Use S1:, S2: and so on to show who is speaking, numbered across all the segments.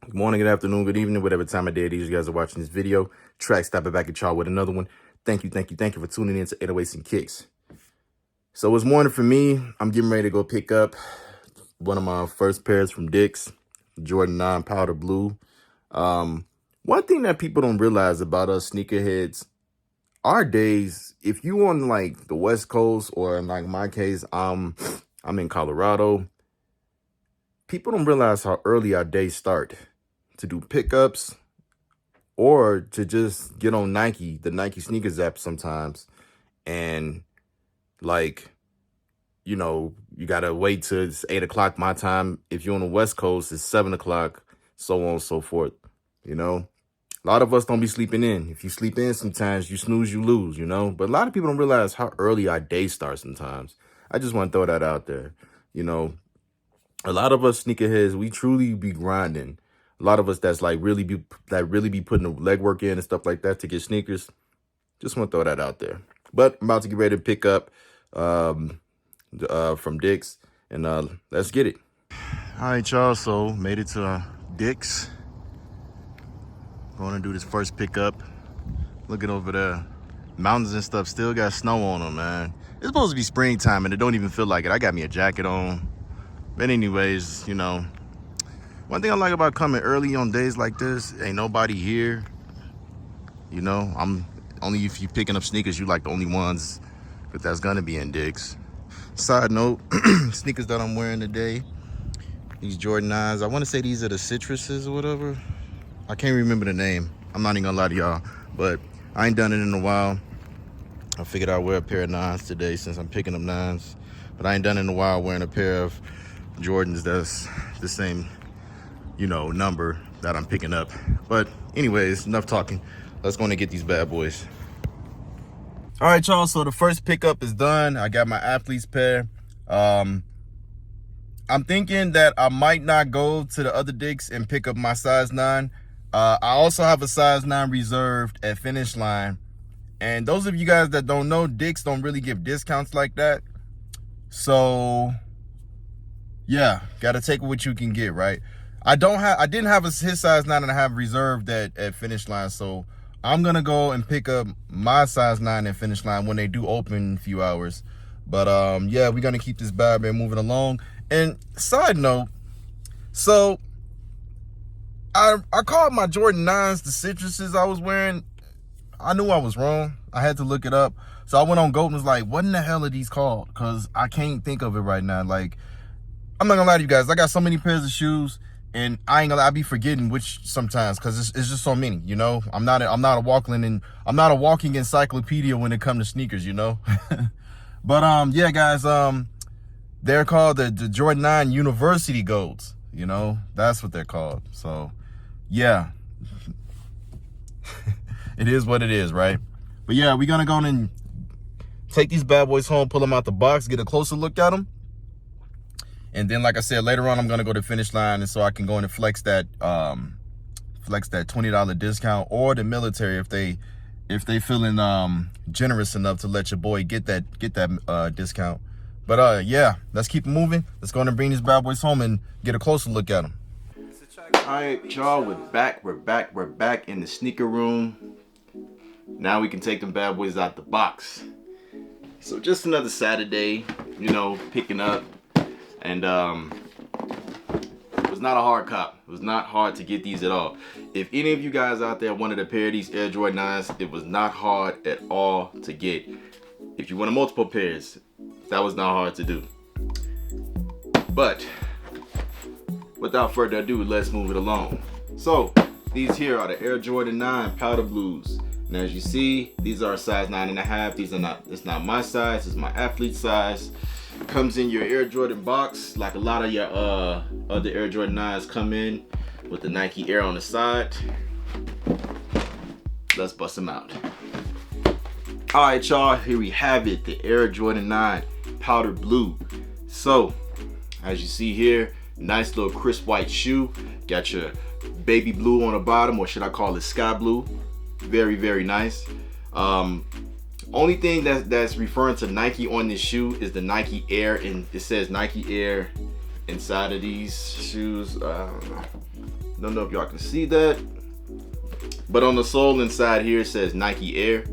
S1: Good morning, good afternoon, good evening, whatever time of day it is you guys are watching this video. Track stopping back at y'all with another one. Thank you for tuning in to 808s and Kicks. So it's morning for me. I'm getting ready to go pick up one of my first pairs from Dick's, Jordan 9 Powder Blue. One thing that people don't realize about us sneakerheads, our days, if you on like the West Coast or in like my case, I'm in Colorado, people don't realize how early our days start to do pickups or to just get on Nike, the Nike sneakers app sometimes. And like, you gotta wait till it's 8 o'clock my time. If you're on the West Coast, it's 7 o'clock, so on and so forth. A lot of us don't be sleeping in. If you sleep in sometimes, you snooze, you lose, But a lot of people don't realize how early our day starts sometimes. I just want to throw that out there. A lot of us sneakerheads, we truly be grinding. A lot of us that's like really be putting the legwork in and stuff like that to get sneakers. Just want to throw that out there. But I'm about to get ready to pick up from Dick's, and let's get it. All right, y'all. So made it to Dick's. Going to do this first pickup. Looking over there, mountains and stuff still got snow on them, man. It's supposed to be springtime, and it don't even feel like it. I got me a jacket on. But anyways, one thing I like about coming early on days like this, ain't nobody here. I'm only, if you picking up sneakers, you like the only ones, but that's gonna be in Dick's. Side note, sneakers that I'm wearing today, these Jordan 9s. I want to say these are the Citruses or whatever. I can't remember the name. I'm not even gonna lie to y'all, but I ain't done it in a while. I figured I'd wear a pair of 9s today since I'm picking up 9s, but I ain't done it in a while wearing a pair of Jordans that's the same number that I'm picking up. But anyways, enough talking. Let's go and get these bad boys. All right, y'all, so the first pickup is done. I got my athlete's pair. I'm thinking that I might not go to the other Dick's and pick up my size 9. I also have a size 9 reserved at Finish Line. And those of you guys that don't know, Dick's don't really give discounts like that. So yeah, gotta take what you can get, right? I didn't have his size 9.5 reserved at Finish Line, so I'm gonna go and pick up my size 9 at Finish Line when they do open in a few hours. But yeah, we're gonna keep this bad man moving along. And side note, so I called my Jordan 9s the Citruses I was wearing. I knew I was wrong. I had to look it up. So I went on GOAT and was like, what in the hell are these called? Because I can't think of it right now. Like, I'm not gonna lie to you guys. I got so many pairs of shoes, and I be forgetting which sometimes, because it's just so many. I'm not a walking encyclopedia when it comes to sneakers. But yeah, guys, they're called the Jordan 9 University Golds. That's what they're called. So yeah, it is what it is, right? But yeah, we're gonna go and take these bad boys home, pull them out the box, get a closer look at them. And then, like I said, later on, I'm gonna go to Finish Line, and so I can go in and flex that $20 discount, or the military if they feeling generous enough to let your boy get that discount. But yeah, let's keep moving. Let's go and bring these bad boys home and get a closer look at them. All right, y'all, we're back in the sneaker room. Now we can take them bad boys out the box. So just another Saturday, picking up. And it was not a hard cop. It was not hard to get these at all. If any of you guys out there wanted a pair of these Air Jordan 9s, it was not hard at all to get. If you wanted multiple pairs, that was not hard to do. But without further ado, let's move it along. So these here are the Air Jordan 9 Powder Blues. And as you see, these are a size 9.5. It's not my size, it's my athlete size. Comes in your Air Jordan box, like a lot of your other Air Jordan 9s come in, with the Nike Air on the side. Let's bust them out. All right, y'all, here we have it, the Air Jordan 9 Powder Blue. So as you see here, nice little crisp white shoe. Got your baby blue on the bottom, or should I call it sky blue. Very, very nice. Only thing that's referring to Nike on this shoe is the Nike Air, and it says Nike Air inside of these shoes. Don't know if y'all can see that, but on the sole inside here it says Nike Air.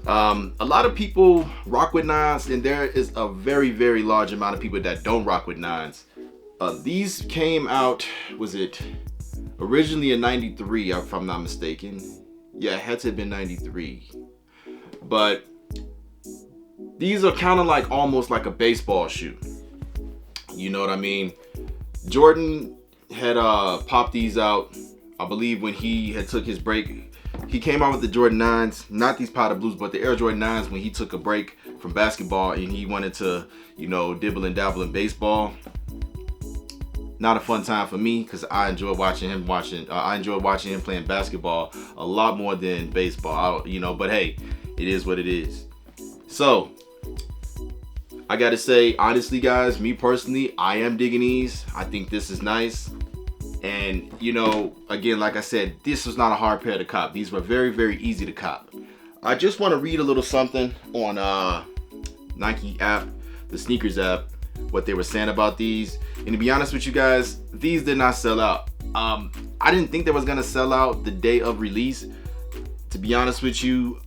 S1: A lot of people rock with 9s, and there is a very large amount of people that don't rock with 9s. These came out, was it originally in 93, if I'm not mistaken? Yeah, it had to have been 93. But these are kind of like almost like a baseball shoe. You know what I mean? Jordan had popped these out, I believe, when he had took his break. He came out with the Jordan 9s, not these powder blues, but the Air Jordan 9s when he took a break from basketball and he wanted to, you know, dibble and dabble in baseball. Not a fun time for me because I enjoy watching him playing basketball a lot more than baseball. You know, but hey, it is what it is. So I gotta say, honestly, guys, me personally, I am digging these. I think this is nice. And, you know, again, like I said, this was not a hard pair to cop. These were very easy to cop. I just want to read a little something on Nike app, the sneakers app, what they were saying about these. And to be honest with you guys, these did not sell out. I didn't think they was gonna sell out the day of release. To be honest with you,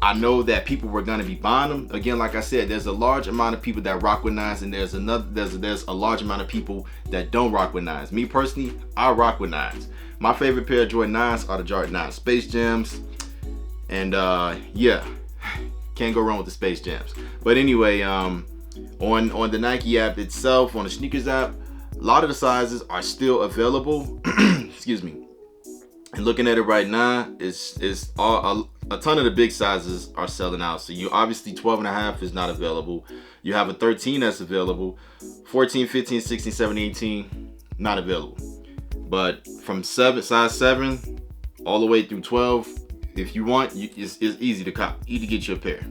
S1: I know that people were gonna be buying them. Again, like I said, there's a large amount of people that rock with 9s, and there's a large amount of people that don't rock with 9s. Me personally, I rock with 9s. My favorite pair of Jordan 9s are the Jordan 9 Space Jams, and yeah, can't go wrong with the Space Jams. But anyway, on the Nike app itself, on the sneakers app, a lot of the sizes are still available. Excuse me. And looking at it right now, it's all a ton of the big sizes are selling out. So you obviously 12.5 is not available. You have a 13 that's available. 14, 15, 16, 17, 18 not available. But from size 7 all the way through 12, if you want, it's easy to cop, easy to get you a pair.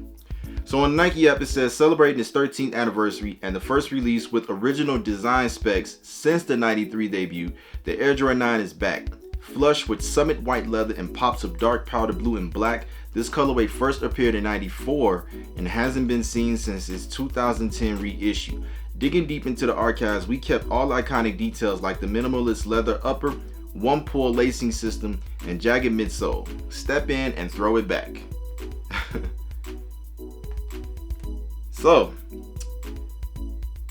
S1: So on the Nike app, it says celebrating its 13th anniversary and the first release with original design specs since the 93 debut, the Air Jordan 9 is back. Flush with summit white leather and pops of dark powder blue and black, this colorway first appeared in 94 and hasn't been seen since its 2010 reissue. Digging deep into the archives, we kept all iconic details like the minimalist leather upper, one-pull lacing system, and jagged midsole. Step in and throw it back. So,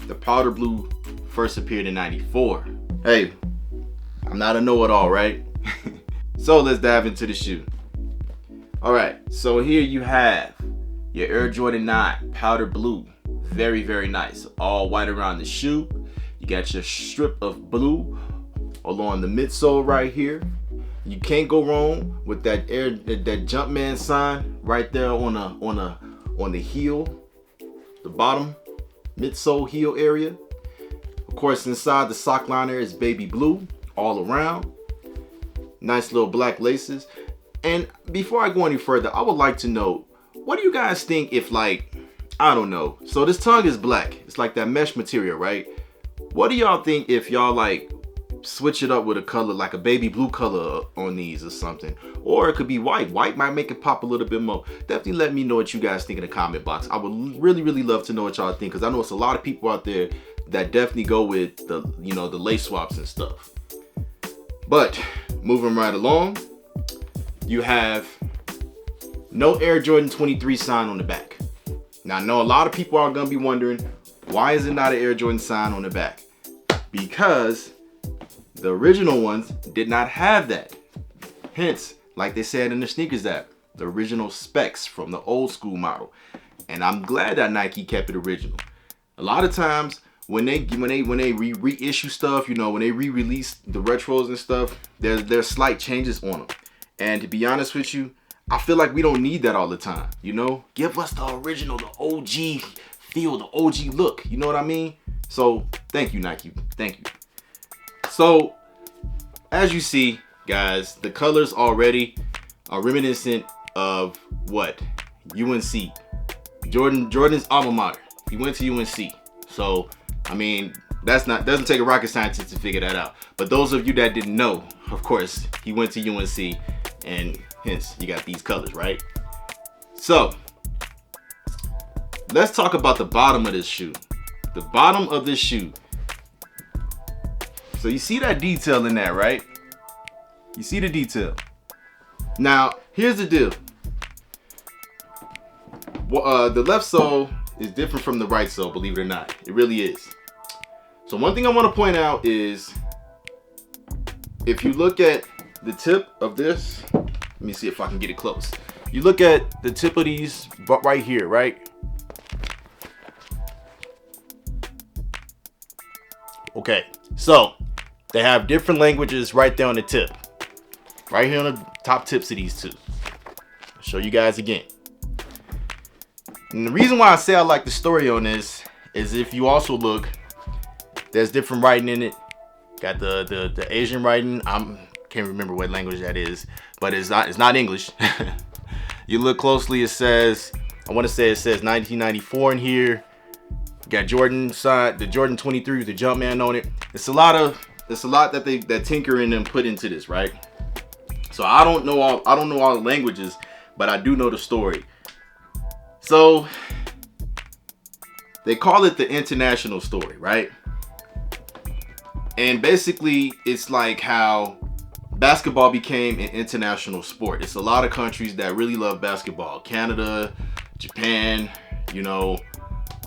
S1: the powder blue first appeared in 94. Hey, I'm not a know-it-all, right? So let's dive into the shoe. All right, so here you have your Air Jordan 9 powder blue. Very nice. All white around the shoe. You got your strip of blue along the midsole right here. You can't go wrong with that Jumpman sign right there on the heel, the bottom midsole heel area. Of course, inside the sock liner is baby blue all around. Nice little black laces. And before I go any further, I would like to know, what do you guys think if, like, I don't know. So this tongue is black. It's like that mesh material, right? What do y'all think if y'all like switch it up with a color, like a baby blue color on these or something? Or it could be white. White might make it pop a little bit more. Definitely let me know what you guys think in the comment box. I would really love to know what y'all think, because I know it's a lot of people out there that definitely go with the, you know, the lace swaps and stuff. But moving right along, you have no Air Jordan 23 sign on the back. Now, I know a lot of people are going to be wondering, why is it not an Air Jordan sign on the back? Because the original ones did not have that. Hence, like they said in the sneakers app, the original specs from the old school model. And I'm glad that Nike kept it original. A lot of times when they reissue stuff, you know, when they re-release the retros and stuff, there's slight changes on them. And to be honest with you, I feel like we don't need that all the time, you know? Give us the original, the OG feel, the OG look, you know what I mean? So, thank you, Nike, thank you. So, as you see, guys, the colors already are reminiscent of what? UNC. Jordan's alma mater. He went to UNC. So, I mean, doesn't take a rocket scientist to figure that out. But those of you that didn't know, of course, he went to UNC, and hence you got these colors, right? So let's talk about the bottom of this shoe. The bottom of this shoe. So you see that detail in that, right? You see the detail. Now, here's the deal. The left sole is different from the right sole, believe it or not. It really is. So one thing I want to point out is, if you look at the tip of this, let me see if I can get it close. You look at the tip of these right here, right? Okay, so they have different languages right there on the tip. Right here on the top tips of these two. I'll show you guys again. And the reason why I say I like the story on this is, if you also look, there's different writing in it. Got the Asian writing. Can't remember what language that is, but it's not English. You look closely, it says, I want to say it says 1994 in here. Got Jordan side, the Jordan 23 with the Jumpman on it. It's a lot that Tinker and them put into this, right? So I don't know all the languages, but I do know the story. So they call it the international story, right? And basically, it's like how basketball became an international sport. It's a lot of countries that really love basketball. Canada, Japan, you know,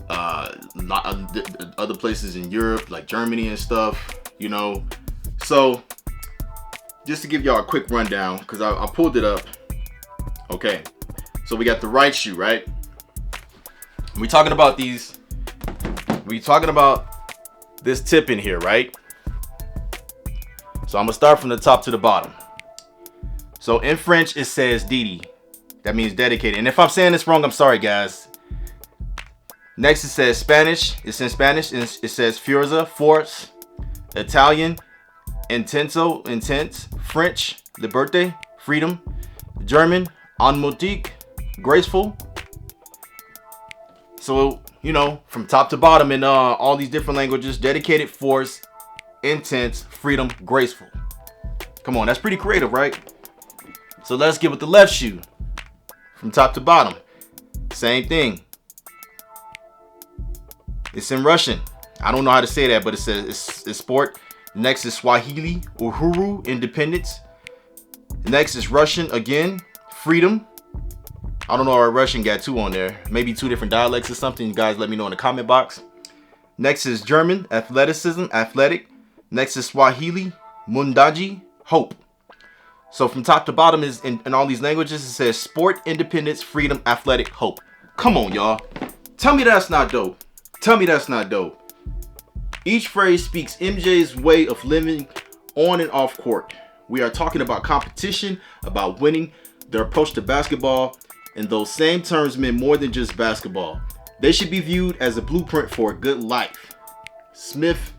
S1: other places in Europe, like Germany and stuff, you know. So just to give y'all a quick rundown, because I pulled it up. Okay, so we got the right shoe, right? We talking about these. We talking about this tip in here, right? So I'm gonna start from the top to the bottom. So in French it says Didi. That means dedicated. And if I'm saying this wrong, I'm sorry, guys. Next it says Spanish. It's in Spanish. It says Forza, force. Italian, intenso, intense. French, liberté, freedom. German, enmutique, graceful. So, you know, from top to bottom in all these different languages, dedicated, force, intense, freedom, graceful. Come on, that's pretty creative, right? So let's get with the left shoe. From top to bottom, same thing. It's in Russian. I don't know how to say that, but it says it's sport. Next is Swahili, Uhuru, independence. Next is Russian again, freedom. I don't know why Russian got two on there. Maybe two different dialects or something. You guys let me know in the comment box. Next is German, athleticism, athletic. Next is Swahili, mundaji, hope. So from top to bottom is in all these languages, it says sport, independence, freedom, athletic, hope. Come on, y'all. Tell me that's not dope. Tell me that's not dope. Each phrase speaks MJ's way of living on and off court. We are talking about competition, about winning, their approach to basketball, and those same terms mean more than just basketball. They should be viewed as a blueprint for a good life. Smith,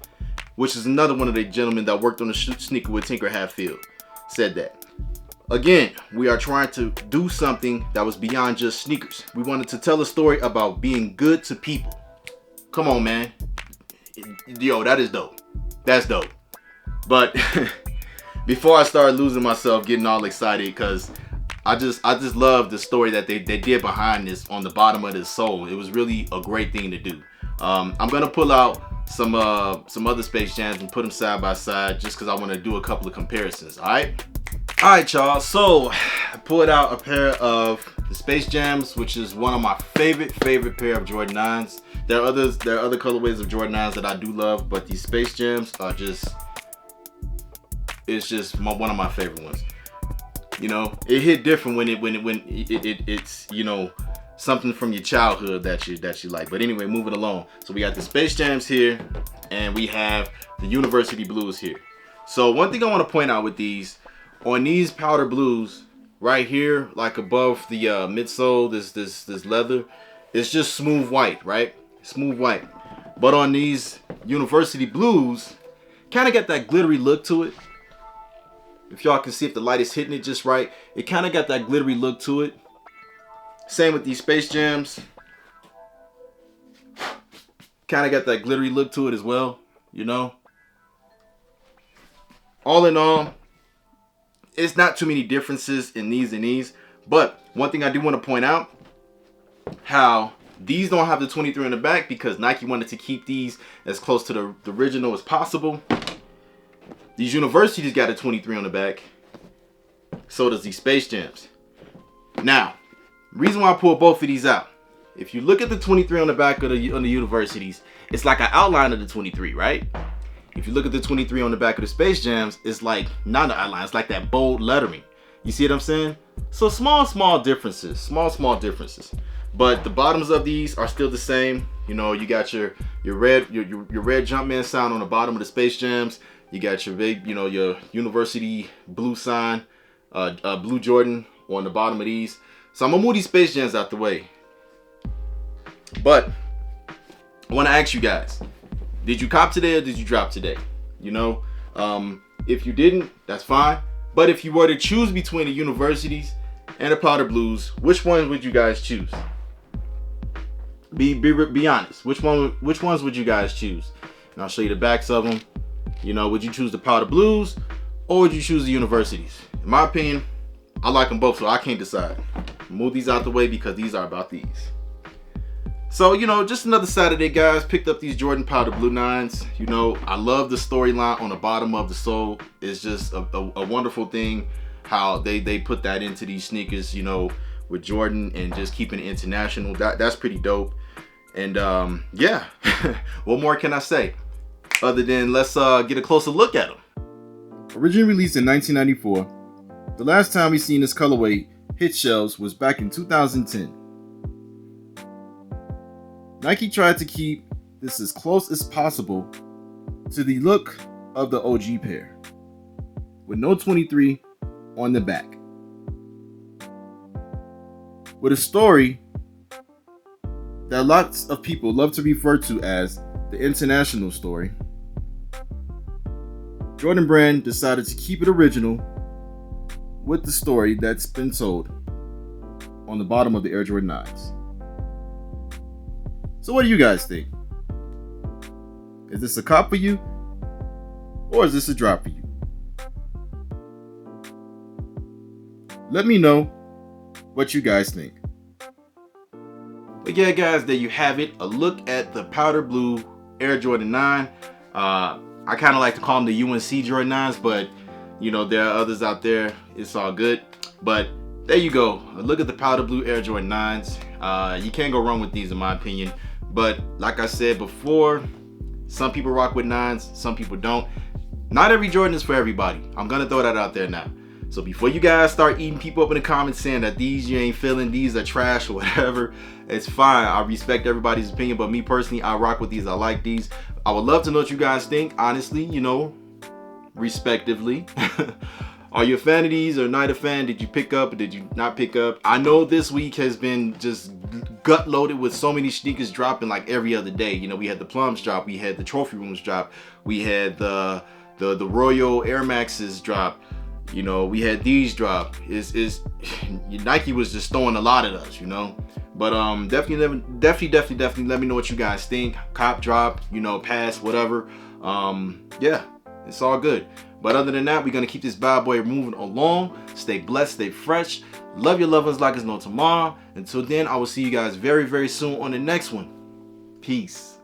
S1: which is another one of the gentlemen that worked on the sneaker with Tinker Hatfield, said that. Again, we are trying to do something that was beyond just sneakers. We wanted to tell a story about being good to people. Come on, man. Yo, that is dope. That's dope. But before I start losing myself, getting all excited, because I just love the story that they did behind this on the bottom of this sole. It was really a great thing to do. I'm gonna pull out some other Space Jams and put them side by side just because I want to do a couple of comparisons. All right, y'all. So I pulled out a pair of the Space Jams, which is one of my favorite pair of Jordan 9s. There are other colorways of Jordan 9s that I do love, but these Space Jams are one of my favorite ones. You know, it hit different when it's, you know, something from your childhood that you like. But anyway, moving along. So we got the Space Jams here, and we have the University Blues here. So one thing I want to point out with these, on these powder blues right here, like above the midsole, this leather, it's just smooth white, right? Smooth white. But on these University Blues, kind of got that glittery look to it. If y'all can see if the light is hitting it just right, it kind of got that glittery look to it. Same with these Space Jams. Kind of got that glittery look to it as well, you know. All in all, it's not too many differences in these and these. But one thing I do want to point out, how these don't have the 23 in the back because Nike wanted to keep these as close to the original as possible. These Universities got a 23 on the back. So does these Space Jams. Now, reason why I pulled both of these out. If you look at the 23 on the back of the universities, it's like an outline of the 23, right? If you look at the 23 on the back of the Space Jams, it's like not an outline, it's like that bold lettering. You see what I'm saying? So small differences, small differences. But the bottoms of these are still the same. You know, you got your red Jumpman sign on the bottom of the Space Jams. You got your big, you know, your university blue sign, blue Jordan on the bottom of these. So I'm gonna move these Space Jams out the way. But I want to ask you guys, did you cop today or did you drop today? You know, if you didn't, that's fine. But if you were to choose between the universities and the powder blues, which one would you guys choose? Be honest. Which ones would you guys choose? And I'll show you the backs of them. You know, would you choose the powder blues or would you choose the universities? In my opinion, I like them both, so I can't decide. Move these out the way because these are about these. So, you know, just another Saturday, guys. Picked up these Jordan powder blue 9s. You know, I love the storyline on the bottom of the sole. It's just a wonderful thing how they put that into these sneakers, you know, with Jordan and just keeping it international. That's pretty dope. And yeah, what more can I say other than let's get a closer look at them. Originally released in 1994, the last time we seen this colorway hit shelves was back in 2010. Nike tried to keep this as close as possible to the look of the OG pair, with no 23 on the back. With a story that lots of people love to refer to as the international story, Jordan Brand decided to keep it original with the story that's been told on the bottom of the Air Jordan 9s. So what do you guys think? Is this a cop for you? Or is this a drop for you? Let me know what you guys think. But yeah, guys, there you have it. A look at the powder blue Air Jordan 9. I kind of like to call them the UNC Jordan 9s, but you know, there are others out there. It's all good. But there you go. A look at the powder blue Air Jordan 9s. You can't go wrong with these in my opinion. But like I said before, some people rock with 9s, some people don't. Not every Jordan is for everybody. I'm gonna throw that out there now. So before you guys start eating people up in the comments saying that these you ain't feeling, these are trash or whatever, it's fine. I respect everybody's opinion, but me personally, I rock with these. I like these. I would love to know what you guys think, honestly, you know, respectively. Are you a fan of these or not a fan? Did you pick up or did you not pick up? I know this week has been just gut loaded with so many sneakers dropping like every other day. You know, we had the Plums drop, we had the Trophy Rooms drop, we had the Royal Air Maxes drop. You know, we had these drop. Nike was just throwing a lot at us, you know. But definitely let me know what you guys think. Cop, drop, you know, pass, whatever. Yeah, it's all good. But other than that, we're gonna keep this bad boy moving along. Stay blessed, stay fresh. Love your loved ones like it's no tomorrow. Until then, I will see you guys very, very soon on the next one. Peace.